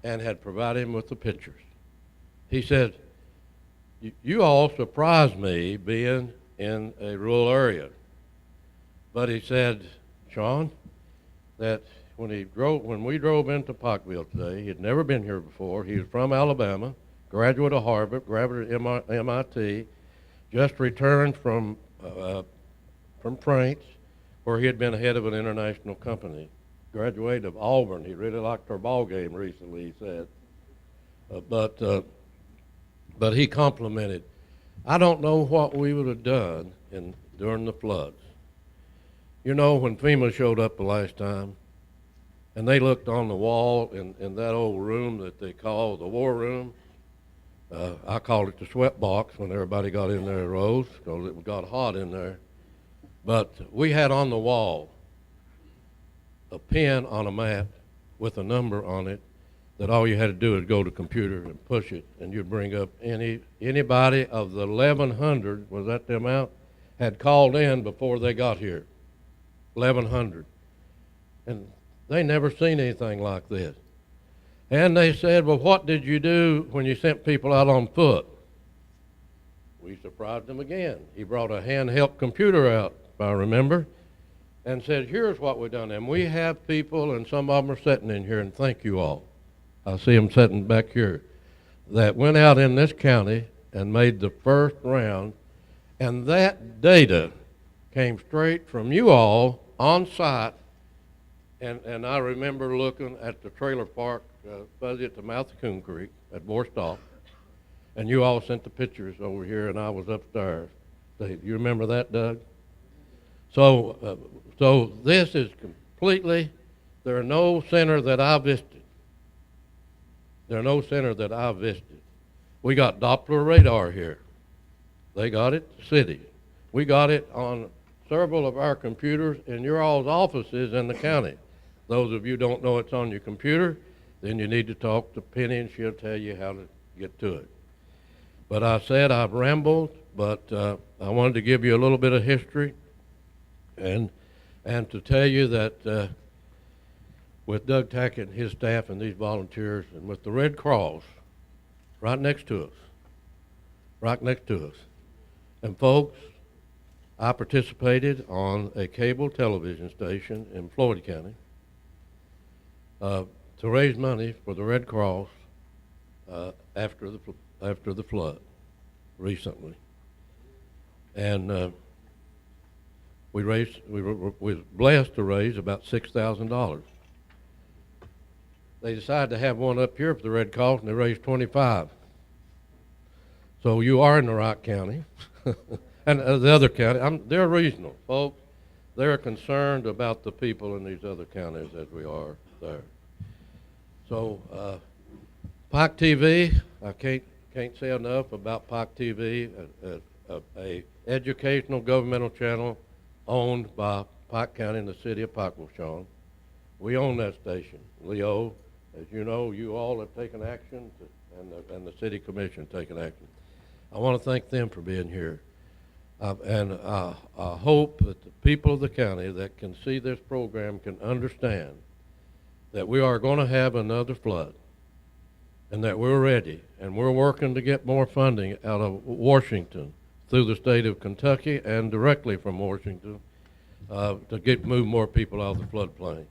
and had provided him with the pictures. He said, you all surprised me being in a rural area. But he said, Sean, that when we drove into Pikeville today, he had never been here before. He was from Alabama, graduate of Harvard, graduate of MIT, just returned from France, where he had been head of an international company. Graduated of Auburn. He really liked our ball game recently, he said. But he complimented. I don't know what we would have done during the floods. You know, when FEMA showed up the last time, and they looked on the wall in that old room that they call the war room. I called it the sweat box when everybody got in there in rows because it got hot in there. But we had on the wall a pin on a map with a number on it that all you had to do is go to the computer and push it, and you'd bring up anybody of the 1,100, was that the amount, had called in before they got here. 1,100. And they never seen anything like this. And they said, well, what did you do when you sent people out on foot? We surprised them again. He brought a handheld computer out, if I remember, and said, here's what we've done. And we have people, and some of them are sitting in here, and thank you all. I see them sitting back here, that went out in this county and made the first round, and that data came straight from you all on site. And I remember looking at the trailer park fuzzy at the mouth of Coon Creek at Borstal, and you all sent the pictures over here, and I was upstairs. You remember that, Doug? So this is completely, there are no center that I visited. There are no center that I visited. We got Doppler radar here. They got it, the city. We got it on several of our computers in your all's offices in the county. Those of you who don't know it's on your computer, then you need to talk to Penny and she'll tell you how to get to it. But I said I've rambled, but I wanted to give you a little bit of history and to tell you that with Doug Tackett and his staff and these volunteers and with the Red Cross right next to us. And folks, I participated on a cable television station in Floyd County to raise money for the Red Cross after the flood recently, and we was blessed to raise about $6,000. They decided to have one up here for the Red Cross, and they raised 25. So you are in the right county, and the other county. They're regional, folks. They're concerned about the people in these other counties as we are there. So Pike TV, I can't say enough about Pike TV, a educational governmental channel owned by Pike County and the city of Pike-Waushon. We own that station. Leo, as you know, you all have taken action, and the city commission taken action. I want to thank them for being here. And I hope that the people of the county that can see this program can understand that we are going to have another flood and that we're ready, and we're working to get more funding out of Washington through the state of Kentucky and directly from Washington to move more people out of the floodplain.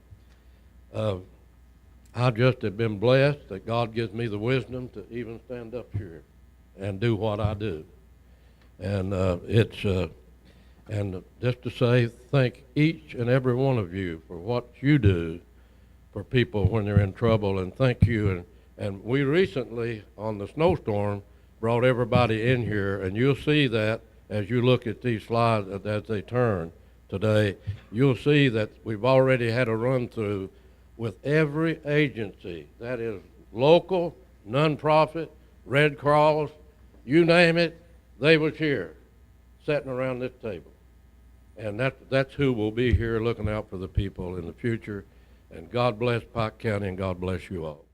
I just have been blessed that God gives me the wisdom to even stand up here and do what I do. And and just to say thank each and every one of you for what you do for people when they're in trouble, and thank you. And we recently, on the snowstorm, brought everybody in here, and you'll see that as you look at these slides as they turn today, you'll see that we've already had a run-through with every agency, that is local, nonprofit, Red Cross, you name it, they was here, sitting around this table. And that's who will be here looking out for the people in the future. And God bless Pike County, and God bless you all.